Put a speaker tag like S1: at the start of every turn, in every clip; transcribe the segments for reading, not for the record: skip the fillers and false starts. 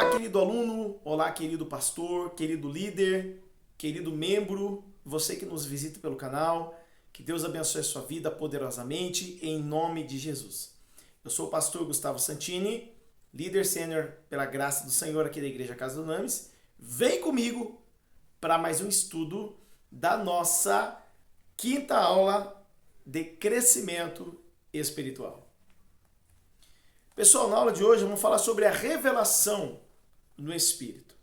S1: Olá, querido aluno, olá, querido pastor, querido líder, querido membro, você que nos visita pelo canal, que Deus abençoe a sua vida poderosamente, em nome de Jesus. Eu sou o pastor Gustavo Santini, líder sênior pela graça do Senhor aqui da Igreja Casa do Names. Vem comigo para mais um estudo da nossa quinta aula de crescimento espiritual. Pessoal, na aula de hoje vamos falar sobre a revelação no Espírito.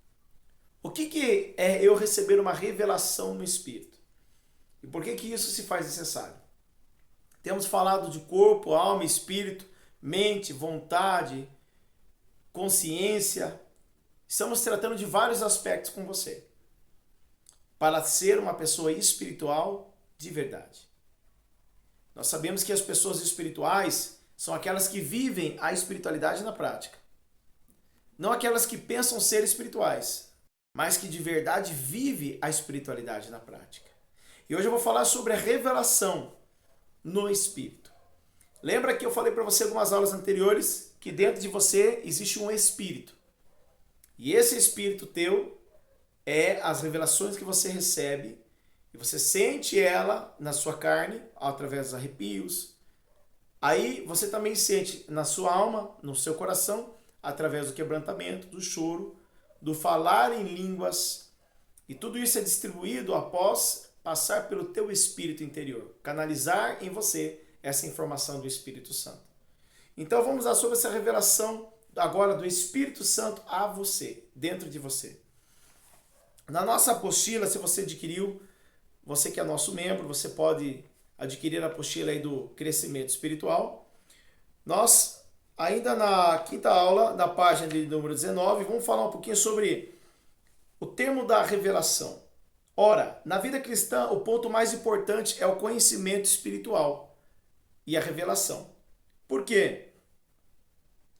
S1: O que é eu receber uma revelação no Espírito? E por que isso se faz necessário? Temos falado de corpo, alma, espírito, mente, vontade, consciência. Estamos tratando de vários aspectos com você. Para ser uma pessoa espiritual de verdade. Nós sabemos que as pessoas espirituais são aquelas que vivem a espiritualidade na prática. Não aquelas que pensam ser espirituais, mas que de verdade vivem a espiritualidade na prática. E hoje eu vou falar sobre a revelação no Espírito. Lembra que eu falei para você em algumas aulas anteriores que dentro de você existe um Espírito. E esse Espírito teu é as revelações que você recebe e você sente ela na sua carne, através dos arrepios. Aí você também sente na sua alma, no seu coração, através do quebrantamento, do choro, do falar em línguas. E tudo isso é distribuído após passar pelo teu espírito interior, canalizar em você essa informação do Espírito Santo. Então vamos lá sobre essa revelação agora do Espírito Santo a você, dentro de você. Na nossa apostila, se você adquiriu, você que é nosso membro, você pode adquirir a apostila aí do crescimento espiritual. Nós, ainda na quinta aula, na página de número 19, vamos falar um pouquinho sobre o termo da revelação. Ora, na vida cristã, o ponto mais importante é o conhecimento espiritual e a revelação. Por quê?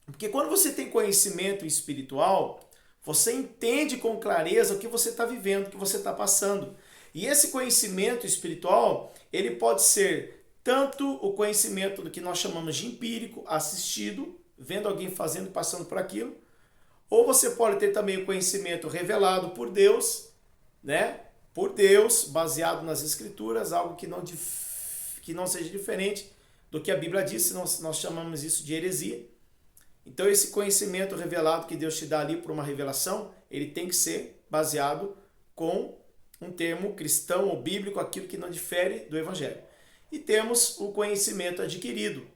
S1: Porque quando você tem conhecimento espiritual, você entende com clareza o que você está vivendo, o que você está passando. E esse conhecimento espiritual, ele pode ser tanto o conhecimento do que nós chamamos de empírico, assistido, vendo alguém fazendo, passando por aquilo, ou você pode ter também o conhecimento revelado por Deus, né? Por Deus, baseado nas Escrituras, algo que não seja diferente do que a Bíblia diz, nós chamamos isso de heresia. Então esse conhecimento revelado que Deus te dá ali por uma revelação, ele tem que ser baseado com um termo cristão ou bíblico, aquilo que não difere do Evangelho. E temos o conhecimento adquirido,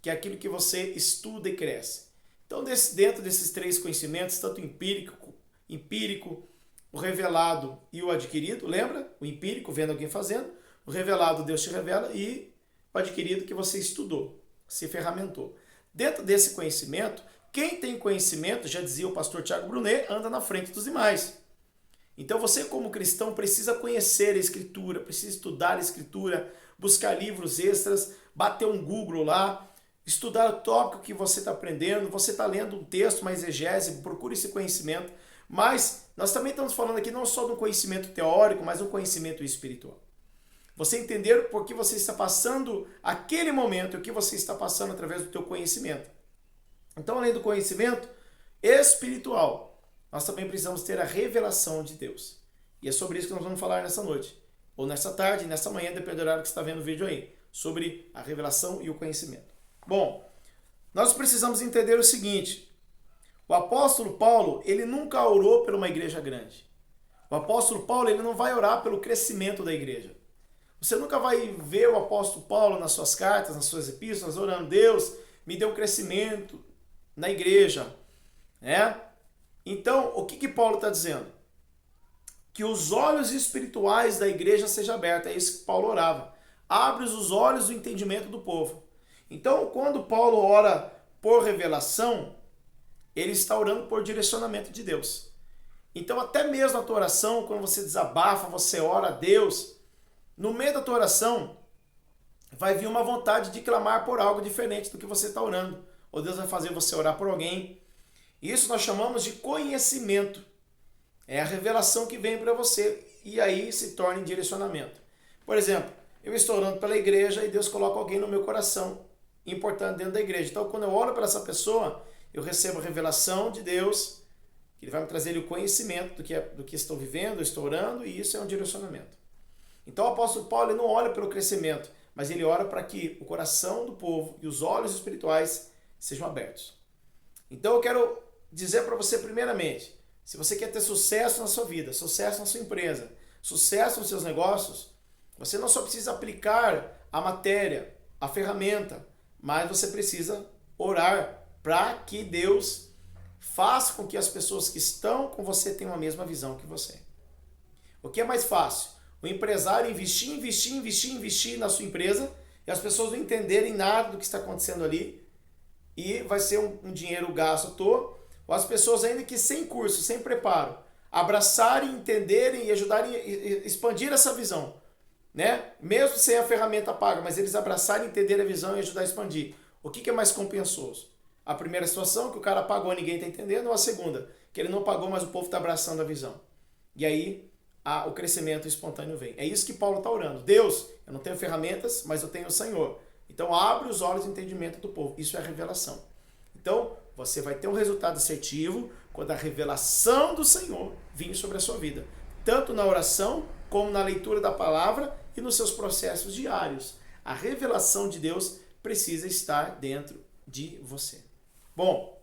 S1: que é aquilo que você estuda e cresce. Então, dentro desses três conhecimentos, tanto empírico, o revelado e o adquirido, lembra? O empírico, vendo alguém fazendo, o revelado Deus te revela e o adquirido que você estudou, se ferramentou. Dentro desse conhecimento, quem tem conhecimento, já dizia o pastor Tiago Brunet, anda na frente dos demais. Então você como cristão precisa conhecer a Escritura, precisa estudar a Escritura, buscar livros extras, bater um Google lá, estudar o tópico que você está aprendendo, você está lendo um texto, uma exegese, procure esse conhecimento. Mas nós também estamos falando aqui não só de um conhecimento teórico, mas um conhecimento espiritual. Você entender por que você está passando aquele momento, o que você está passando através do teu conhecimento. Então, além do conhecimento espiritual, nós também precisamos ter a revelação de Deus. E é sobre isso que nós vamos falar nessa noite. Ou nessa tarde, nessa manhã, dependendo do horário que você está vendo o vídeo aí. Sobre a revelação e o conhecimento. Bom, nós precisamos entender o seguinte. O apóstolo Paulo, ele nunca orou por uma igreja grande. O apóstolo Paulo, ele não vai orar pelo crescimento da igreja. Você nunca vai ver o apóstolo Paulo nas suas cartas, nas suas epístolas, orando, Deus, me dê um crescimento na igreja. Né? Então, o que Paulo está dizendo? Que os olhos espirituais da igreja sejam abertos. É isso que Paulo orava. Abre os olhos do entendimento do povo. Então, quando Paulo ora por revelação, ele está orando por direcionamento de Deus. Então, até mesmo a tua oração, quando você desabafa, você ora a Deus, no meio da tua oração, vai vir uma vontade de clamar por algo diferente do que você está orando. Ou Deus vai fazer você orar por alguém. Isso nós chamamos de conhecimento. É a revelação que vem para você e aí se torna em direcionamento. Por exemplo, eu estou orando pela igreja e Deus coloca alguém no meu coração importante dentro da igreja. Então, quando eu oro para essa pessoa, eu recebo a revelação de Deus Ele vai me trazer o conhecimento do que estou vivendo, estou orando, e isso é um direcionamento. Então o apóstolo Paulo ele não olha pelo crescimento, mas ele ora para que o coração do povo e os olhos espirituais sejam abertos. Então eu quero dizer para você primeiramente, se você quer ter sucesso na sua vida, sucesso na sua empresa, sucesso nos seus negócios, você não só precisa aplicar a matéria, a ferramenta, mas você precisa orar para que Deus faça com que as pessoas que estão com você tenham a mesma visão que você. O que é mais fácil? O empresário investir na sua empresa e as pessoas não entenderem nada do que está acontecendo ali e vai ser um dinheiro gasto à toa, ou as pessoas ainda que sem curso, sem preparo, abraçarem, entenderem e ajudarem a expandir essa visão, né? Mesmo sem a ferramenta paga, mas eles abraçarem, entenderem a visão e ajudar a expandir. O que é mais compensoso? A primeira situação, que o cara pagou e ninguém está entendendo, ou a segunda, que ele não pagou, mas o povo está abraçando a visão. E aí o crescimento espontâneo vem. É isso que Paulo está orando. Deus, eu não tenho ferramentas, mas eu tenho o Senhor. Então abre os olhos de entendimento do povo. Isso é a revelação. Então você vai ter um resultado assertivo quando a revelação do Senhor vir sobre a sua vida. Tanto na oração, como na leitura da palavra e nos seus processos diários. A revelação de Deus precisa estar dentro de você. Bom,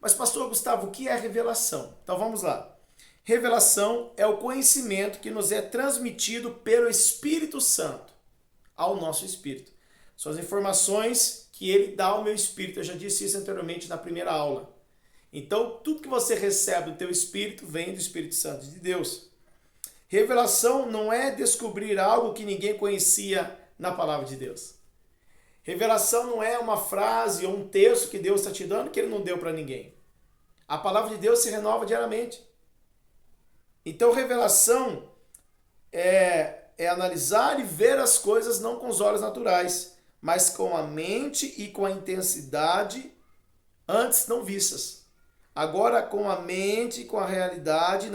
S1: mas pastor Gustavo, o que é revelação? Então vamos lá. Revelação é o conhecimento que nos é transmitido pelo Espírito Santo ao nosso espírito. São as informações que ele dá ao meu espírito. Eu já disse isso anteriormente na primeira aula. Então, tudo que você recebe do teu espírito vem do Espírito Santo de Deus. Revelação não é descobrir algo que ninguém conhecia na palavra de Deus. Revelação não é uma frase ou um texto que Deus está te dando que ele não deu para ninguém. A palavra de Deus se renova diariamente. Então, revelação é analisar e ver as coisas não com os olhos naturais, mas com a mente e com a intensidade antes não vistas. Agora, com a mente e com a realidade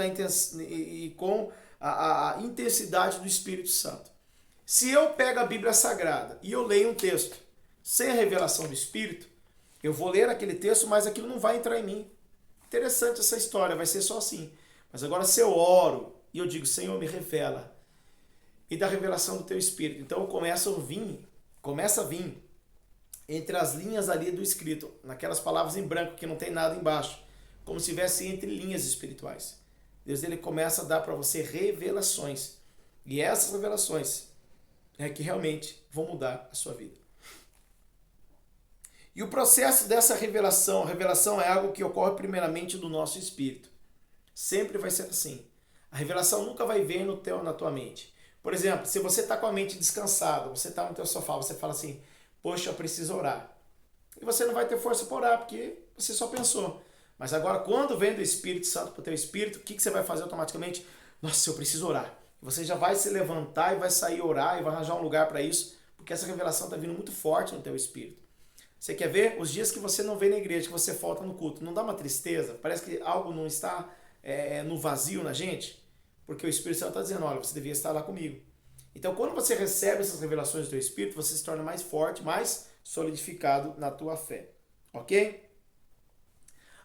S1: e com a intensidade do Espírito Santo. Se eu pego a Bíblia Sagrada e eu leio um texto sem a revelação do Espírito, eu vou ler aquele texto, mas aquilo não vai entrar em mim. Interessante essa história, vai ser só assim. Mas agora se eu oro e eu digo, Senhor, me revela, e da revelação do teu Espírito, então começa a vir entre as linhas ali do escrito, naquelas palavras em branco que não tem nada embaixo, como se estivesse entre linhas espirituais. Deus ele começa a dar para você revelações, e essas revelações é que realmente vão mudar a sua vida. E o processo dessa revelação, a revelação é algo que ocorre primeiramente no nosso espírito. Sempre vai ser assim. A revelação nunca vai vir na tua mente. Por exemplo, se você está com a mente descansada, você está no teu sofá, você fala assim, poxa, eu preciso orar. E você não vai ter força para orar, porque você só pensou. Mas agora, quando vem do Espírito Santo para o teu espírito, o que você vai fazer automaticamente? Nossa, eu preciso orar. Você já vai se levantar e vai sair orar e vai arranjar um lugar para isso, porque essa revelação está vindo muito forte no teu espírito. Você quer ver? Os dias que você não vem na igreja, que você falta no culto, não dá uma tristeza? Parece que algo não está no vazio na gente? Porque o Espírito Santo está dizendo, olha, você devia estar lá comigo. Então, quando você recebe essas revelações do teu espírito, você se torna mais forte, mais solidificado na tua fé. Ok?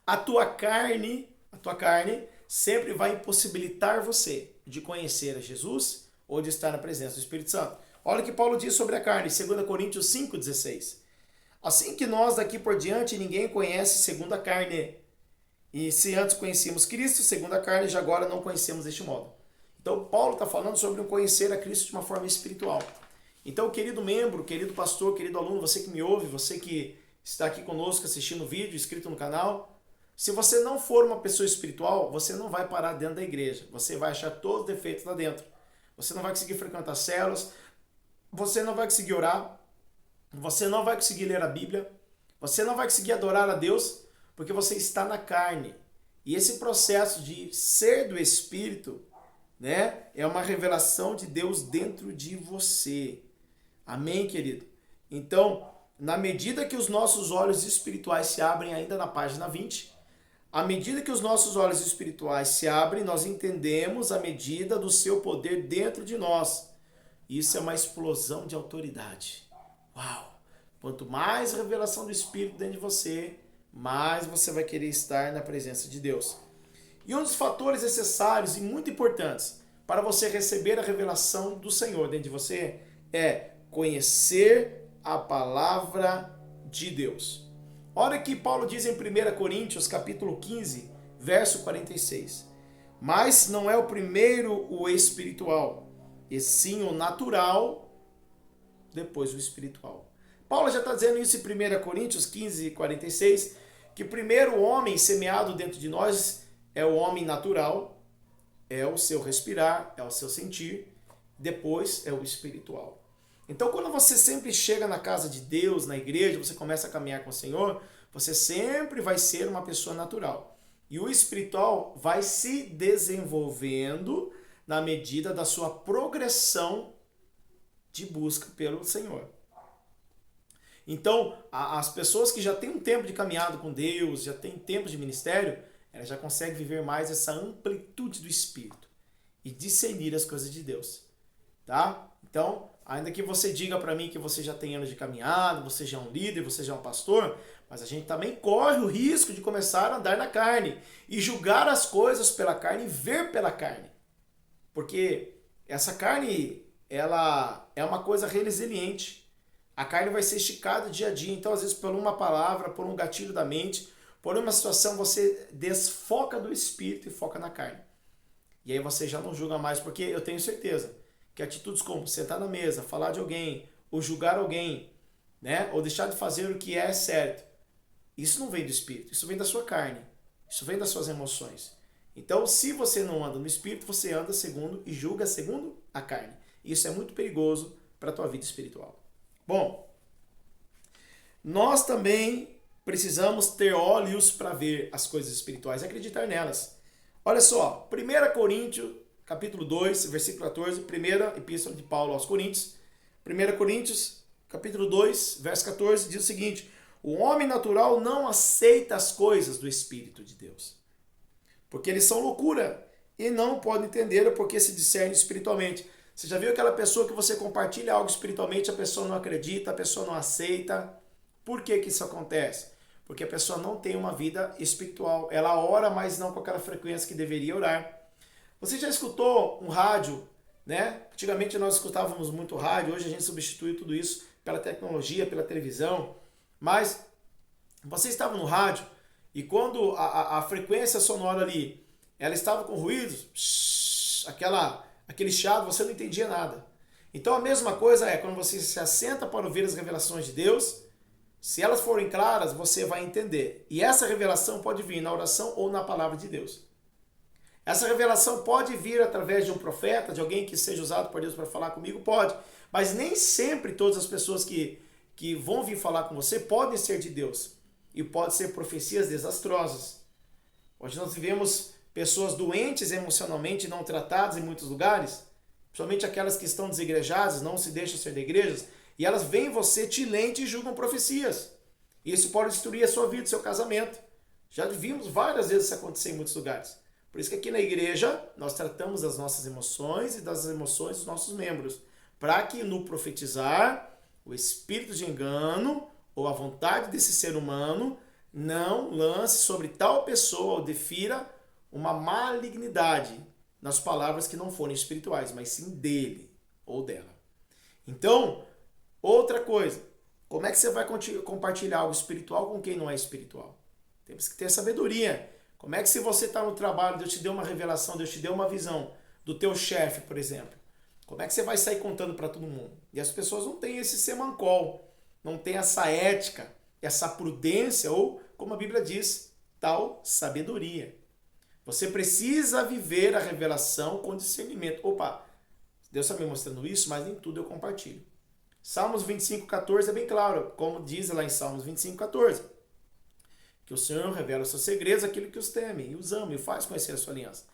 S1: A tua carne sempre vai impossibilitar você de conhecer a Jesus ou de estar na presença do Espírito Santo. Olha o que Paulo diz sobre a carne, 2 Coríntios 5,16. Assim que nós daqui por diante ninguém conhece segundo a carne. E se antes conhecíamos Cristo, segundo a carne, já agora não conhecemos deste modo. Então Paulo está falando sobre um conhecer a Cristo de uma forma espiritual. Então, querido membro, querido pastor, querido aluno, você que me ouve, você que está aqui conosco assistindo o vídeo, inscrito no canal, se você não for uma pessoa espiritual, você não vai parar dentro da igreja. Você vai achar todos os defeitos lá dentro. Você não vai conseguir frequentar células, você não vai conseguir orar, você não vai conseguir ler a Bíblia, você não vai conseguir adorar a Deus, porque você está na carne. E esse processo de ser do Espírito, né, é uma revelação de Deus dentro de você. Amém, querido? Então, na medida que os nossos olhos espirituais se abrem, ainda na página 20, à medida que os nossos olhos espirituais se abrem, nós entendemos a medida do seu poder dentro de nós. Isso é uma explosão de autoridade. Uau! Quanto mais revelação do Espírito dentro de você, mais você vai querer estar na presença de Deus. E um dos fatores necessários e muito importantes para você receber a revelação do Senhor dentro de você é conhecer a palavra de Deus. Olha que Paulo diz em 1 Coríntios, capítulo 15, verso 46. Mas não é o primeiro o espiritual, e sim o natural, depois o espiritual. Paulo já está dizendo isso em 1 Coríntios 15, 46, que primeiro o homem semeado dentro de nós é o homem natural, é o seu respirar, é o seu sentir, depois é o espiritual. Então, quando você sempre chega na casa de Deus, na igreja, você começa a caminhar com o Senhor, você sempre vai ser uma pessoa natural. E o espiritual vai se desenvolvendo na medida da sua progressão de busca pelo Senhor. Então, as pessoas que já têm um tempo de caminhado com Deus, já têm tempo de ministério, elas já conseguem viver mais essa amplitude do Espírito e discernir as coisas de Deus. Tá? Então, ainda que você diga para mim que você já tem anos de caminhada, você já é um líder, você já é um pastor, mas a gente também corre o risco de começar a andar na carne e julgar as coisas pela carne e ver pela carne. Porque essa carne, ela é uma coisa resiliente. A carne vai ser esticada dia a dia, então às vezes por uma palavra, por um gatilho da mente, por uma situação você desfoca do espírito e foca na carne. E aí você já não julga mais, porque eu tenho certeza que atitudes como sentar na mesa, falar de alguém, ou julgar alguém, né, ou deixar de fazer o que é certo, isso não vem do espírito, isso vem da sua carne, isso vem das suas emoções. Então, se você não anda no espírito, você anda segundo e julga segundo a carne. Isso é muito perigoso para a tua vida espiritual. Bom, nós também precisamos ter olhos para ver as coisas espirituais e acreditar nelas. Olha só, 1 Coríntios, capítulo 2, versículo 14, primeira epístola de Paulo aos Coríntios. 1 Coríntios, capítulo 2, verso 14, diz o seguinte: o homem natural não aceita as coisas do Espírito de Deus, porque eles são loucura e não pode entender porque se discerne espiritualmente. Você já viu aquela pessoa que você compartilha algo espiritualmente, a pessoa não acredita, a pessoa não aceita? Por que que isso acontece? Porque a pessoa não tem uma vida espiritual. Ela ora, mas não com aquela frequência que deveria orar. Você já escutou um rádio, né? Antigamente nós escutávamos muito rádio, hoje a gente substitui tudo isso pela tecnologia, pela televisão. Mas você estava no rádio e quando a frequência sonora ali, ela estava com ruídos, aquele chiado, você não entendia nada. Então a mesma coisa é quando você se assenta para ouvir as revelações de Deus, se elas forem claras, você vai entender. E essa revelação pode vir na oração ou na palavra de Deus. Essa revelação pode vir através de um profeta, de alguém que seja usado por Deus para falar comigo, pode. Mas nem sempre todas as pessoas que vão vir falar com você podem ser de Deus. E pode ser profecias desastrosas. Hoje nós vivemos pessoas doentes emocionalmente, não tratadas em muitos lugares, principalmente aquelas que estão desigrejadas, não se deixam ser de igrejas, e elas veem você tilente e julgam profecias. Isso pode destruir a sua vida, o seu casamento. Já vimos várias vezes isso acontecer em muitos lugares. Por isso que aqui na igreja nós tratamos das nossas emoções e das emoções dos nossos membros, para que no profetizar, o espírito de engano ou a vontade desse ser humano não lance sobre tal pessoa ou defira uma malignidade nas palavras que não forem espirituais, mas sim dele ou dela. Então, outra coisa, como é que você vai compartilhar algo espiritual com quem não é espiritual? Temos que ter sabedoria. Como é que se você está no trabalho, Deus te deu uma revelação, Deus te deu uma visão do teu chefe, por exemplo, como é que você vai sair contando para todo mundo? E as pessoas não têm esse semancol, não têm essa ética, essa prudência ou, como a Bíblia diz, tal sabedoria. Você precisa viver a revelação com discernimento. Opa, Deus está me mostrando isso, mas nem tudo eu compartilho. Salmos 25,14 é bem claro, como diz lá em Salmos 25,14. Que o Senhor revela os seus segredos àquele que os teme e os ama e faz conhecer a sua aliança.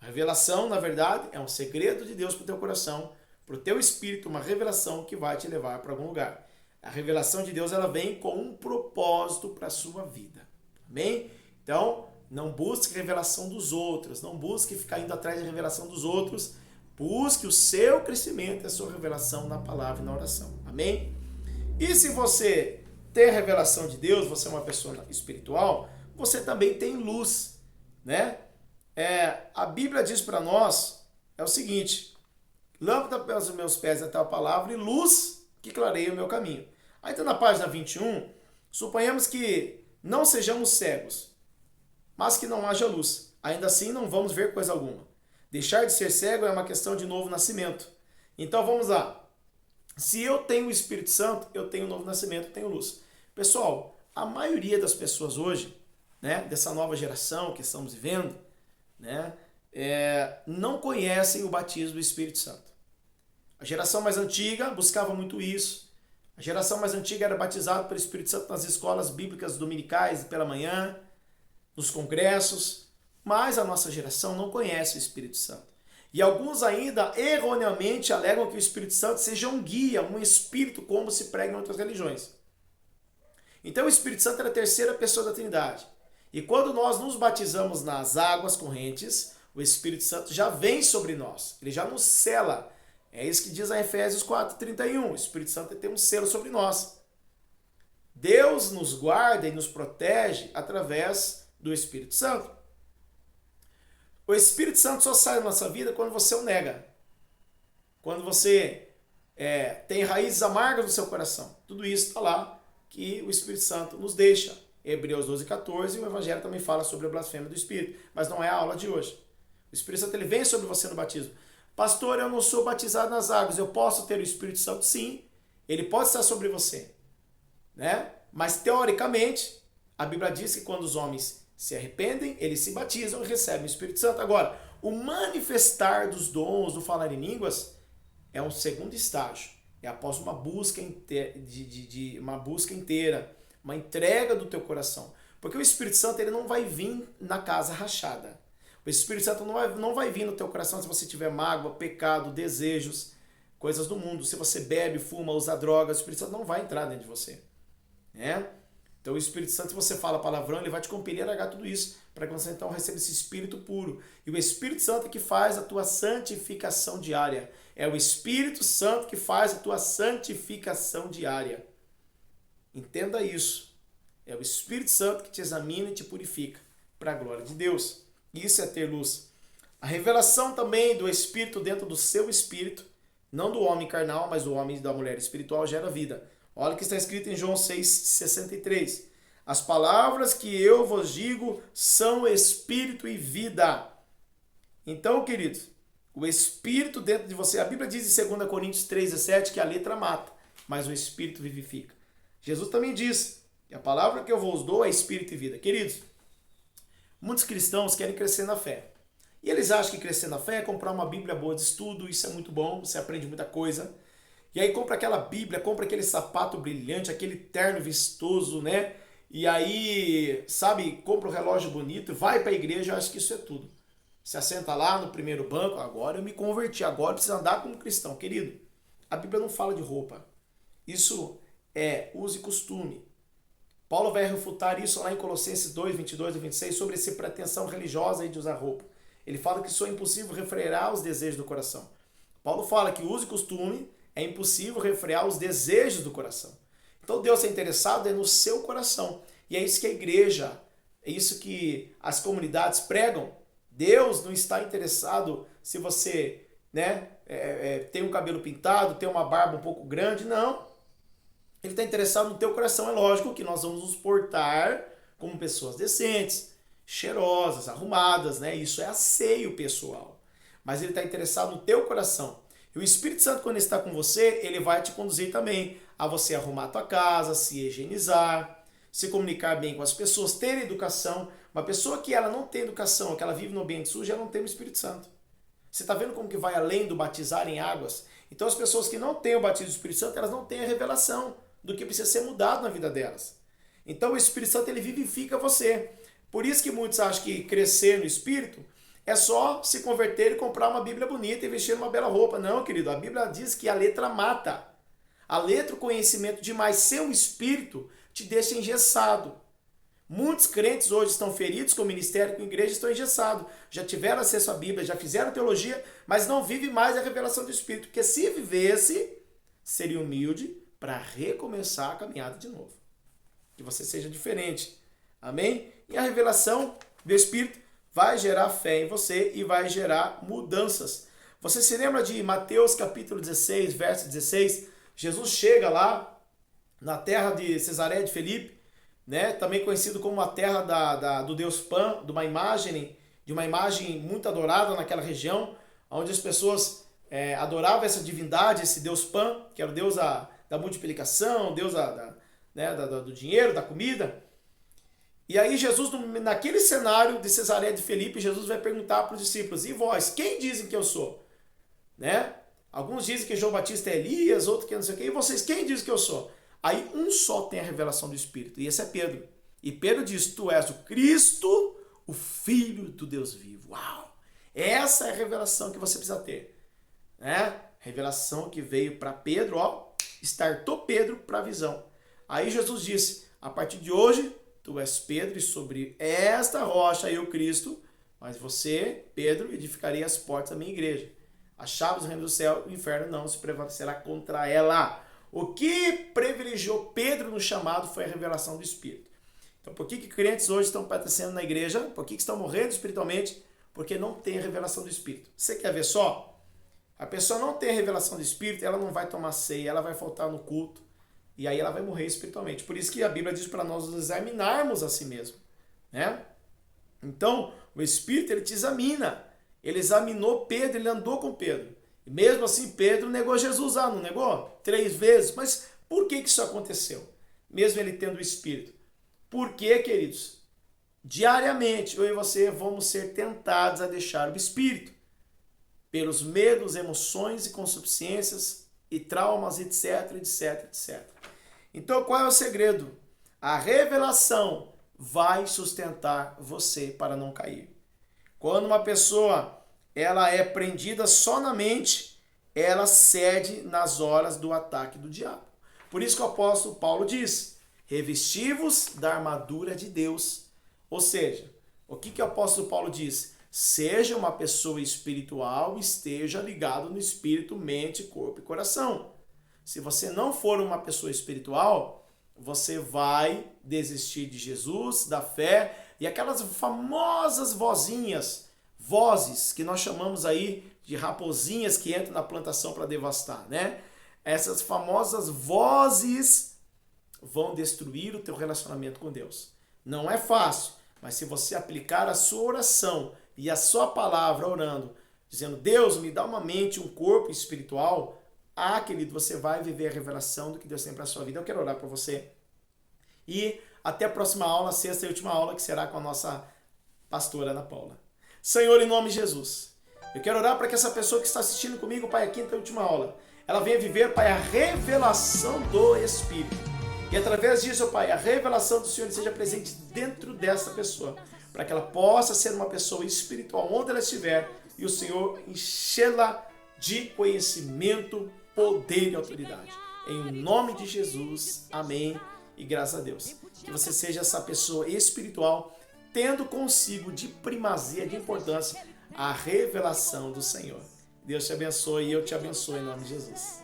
S1: A revelação, na verdade, é um segredo de Deus para o teu coração, para o teu espírito, uma revelação que vai te levar para algum lugar. A revelação de Deus, ela vem com um propósito para a sua vida. Amém? Então, não busque revelação dos outros, não busque ficar indo atrás da revelação dos outros, busque o seu crescimento e a sua revelação na palavra e na oração. Amém? E se você tem a revelação de Deus, você é uma pessoa espiritual, você também tem luz, né? A Bíblia diz para nós, é o seguinte, lâmpada para os meus pés é a tua palavra e luz que clareia o meu caminho. Aí tá na página 21, suponhamos que não sejamos cegos, mas que não haja luz. Ainda assim não vamos ver coisa alguma. Deixar de ser cego é uma questão de novo nascimento. Então vamos lá. Se eu tenho o Espírito Santo, eu tenho novo nascimento, eu tenho luz. Pessoal, a maioria das pessoas hoje, né, dessa nova geração que estamos vivendo, né, não conhecem o batismo do Espírito Santo. A geração mais antiga buscava muito isso. A geração mais antiga era batizada pelo Espírito Santo nas escolas bíblicas dominicais pela manhã, nos congressos, mas a nossa geração não conhece o Espírito Santo. E alguns ainda erroneamente alegam que o Espírito Santo seja um guia, um espírito, como se prega em outras religiões. Então o Espírito Santo é a terceira pessoa da Trindade. E quando nós nos batizamos nas águas correntes, o Espírito Santo já vem sobre nós. Ele já nos sela. É isso que diz a Efésios 4:31. O Espírito Santo tem um selo sobre nós. Deus nos guarda e nos protege através do Espírito Santo. O Espírito Santo só sai da nossa vida quando você o nega. Quando você tem raízes amargas no seu coração. Tudo isso está lá que o Espírito Santo nos deixa. Hebreus 12:14, e o Evangelho também fala sobre a blasfêmia do Espírito. Mas não é a aula de hoje. O Espírito Santo ele vem sobre você no batismo. Pastor, eu não sou batizado nas águas. Eu posso ter o Espírito Santo? Sim. Ele pode estar sobre você. Né? Mas teoricamente, a Bíblia diz que quando os homens se arrependem, eles se batizam e recebem o Espírito Santo. Agora, o manifestar dos dons do falar em línguas é um segundo estágio. É após uma busca inteira, uma entrega do teu coração. Porque o Espírito Santo ele não vai vir na casa rachada. O Espírito Santo não vai vir no teu coração se você tiver mágoa, pecado, desejos, coisas do mundo. Se você bebe, fuma, usa drogas, o Espírito Santo não vai entrar dentro de você. Né? Então o Espírito Santo, se você fala palavrão, ele vai te compelir a largar tudo isso, para que você então receba esse Espírito puro. E o Espírito Santo é que faz a tua santificação diária. É o Espírito Santo que faz a tua santificação diária. Entenda isso. É o Espírito Santo que te examina e te purifica, para a glória de Deus. Isso é ter luz. A revelação também do Espírito dentro do seu espírito, não do homem carnal, mas do homem e da mulher espiritual, gera vida. Olha o que está escrito em João 6,63. As palavras que eu vos digo são espírito e vida. Então, queridos, o espírito dentro de você, a Bíblia diz em 2 Coríntios 3,17 que a letra mata, mas o espírito vivifica. Jesus também diz que a palavra que eu vos dou é espírito e vida. Queridos, muitos cristãos querem crescer na fé. E eles acham que crescer na fé é comprar uma Bíblia boa de estudo, isso é muito bom, você aprende muita coisa. E aí compra aquela Bíblia, compra aquele sapato brilhante, aquele terno vistoso, né? E aí, sabe, compra um relógio bonito, vai para a igreja, acha que isso é tudo. Se assenta lá no primeiro banco, agora eu me converti, agora eu preciso andar como cristão. Querido, a Bíblia não fala de roupa. Isso é uso e costume. Paulo vai refutar isso lá em Colossenses 2, 22 e 26, sobre essa pretensão religiosa aí de usar roupa. Ele fala que isso é impossível refrear os desejos do coração. Paulo fala que uso e costume é impossível refrear os desejos do coração. Então Deus é interessado no seu coração. E é isso que a igreja, é isso que as comunidades pregam. Deus não está interessado se você tem um cabelo pintado, tem uma barba um pouco grande, não. Ele está interessado no teu coração. É lógico que nós vamos nos portar como pessoas decentes, cheirosas, arrumadas, né? Isso é asseio pessoal. Mas ele está interessado no teu coração. E o Espírito Santo, quando ele está com você, ele vai te conduzir também a você arrumar a tua casa, se higienizar, se comunicar bem com as pessoas, ter educação. Uma pessoa que ela não tem educação, que ela vive no ambiente sujo, ela não tem o Espírito Santo. Você está vendo como que vai além do batizar em águas? Então as pessoas que não têm o batismo do Espírito Santo, elas não têm a revelação do que precisa ser mudado na vida delas. Então o Espírito Santo ele vivifica você. Por isso que muitos acham que crescer no Espírito é só se converter e comprar uma Bíblia bonita e vestir uma bela roupa. Não, querido, a Bíblia diz que a letra mata. A letra, o conhecimento demais, seu espírito te deixa engessado. Muitos crentes hoje estão feridos com o ministério, com a igreja, estão engessados. Já tiveram acesso à Bíblia, já fizeram teologia, mas não vivem mais a revelação do Espírito. Porque se vivesse, seria humilde para recomeçar a caminhada de novo. que você seja diferente. Amém? E a revelação do Espírito vai gerar fé em você e vai gerar mudanças. Você se lembra de Mateus capítulo 16, verso 16? Jesus chega lá na terra de Cesareia de Filipe, né? Também conhecido como a terra do deus Pan, de uma imagem muito adorada naquela região, onde as pessoas adoravam essa divindade, esse deus Pan, que era o deus da multiplicação, deus do dinheiro, da comida. E aí Jesus, naquele cenário de Cesareia de Filipe, Jesus vai perguntar para os discípulos: e vós, quem dizem que eu sou? Né? Alguns dizem que João Batista é Elias, outros que não sei o quê. E vocês, quem dizem que eu sou? Aí um só tem a revelação do Espírito, e esse é Pedro. E Pedro diz: tu és o Cristo, o Filho do Deus vivo. Uau! Essa é a revelação que você precisa ter. Né? Revelação que veio para Pedro, startou Pedro para a visão. Aí Jesus disse: a partir de hoje, tu és Pedro, e sobre esta rocha eu, Cristo, mas você, Pedro, edificarei as portas da minha igreja. As chaves do reino do céu e do inferno não se prevalecerá contra ela. O que privilegiou Pedro no chamado foi a revelação do Espírito. Então, por que crentes hoje estão padecendo na igreja? Por que estão morrendo espiritualmente? Porque não tem a revelação do Espírito. Você quer ver só? A pessoa não tem a revelação do Espírito, ela não vai tomar ceia, ela vai faltar no culto, e aí ela vai morrer espiritualmente. Por isso que a Bíblia diz para nós examinarmos a si mesmo. Né? Então, o Espírito, ele te examina. Ele examinou Pedro, ele andou com Pedro. E mesmo assim, Pedro negou Jesus. Não negou? 3 vezes. Mas por que isso aconteceu? Mesmo ele tendo o Espírito. Porque, queridos, diariamente eu e você vamos ser tentados a deixar o Espírito. Pelos medos, emoções e concupiscências e traumas, etc, etc, etc. Então, qual é o segredo? A revelação vai sustentar você para não cair. Quando uma pessoa ela é prendida só na mente, ela cede nas horas do ataque do diabo. Por isso que o apóstolo Paulo diz: revesti-vos da armadura de Deus. Ou seja, o que o apóstolo Paulo diz? Seja uma pessoa espiritual, esteja ligado no espírito, mente, corpo e coração. Se você não for uma pessoa espiritual, você vai desistir de Jesus, da fé, e aquelas famosas vozes que nós chamamos aí de raposinhas que entram na plantação para devastar, né? Essas famosas vozes vão destruir o teu relacionamento com Deus. Não é fácil, mas se você aplicar a sua oração e a sua palavra orando, dizendo: Deus, me dá uma mente, um corpo espiritual, querido, você vai viver a revelação do que Deus tem para a sua vida. Eu quero orar por você. E até a próxima aula, sexta e última aula, que será com a nossa pastora Ana Paula. Senhor, em nome de Jesus, eu quero orar para que essa pessoa que está assistindo comigo, Pai, a quinta e última aula, ela venha viver, Pai, a revelação do Espírito. E através disso, Pai, a revelação do Senhor seja presente dentro dessa pessoa, para que ela possa ser uma pessoa espiritual onde ela estiver, e o Senhor enchê-la de conhecimento, poder e autoridade. Em nome de Jesus, amém. E graças a Deus, que você seja essa pessoa espiritual, tendo consigo de primazia, de importância, a revelação do Senhor. Deus te abençoe e eu te abençoe em nome de Jesus.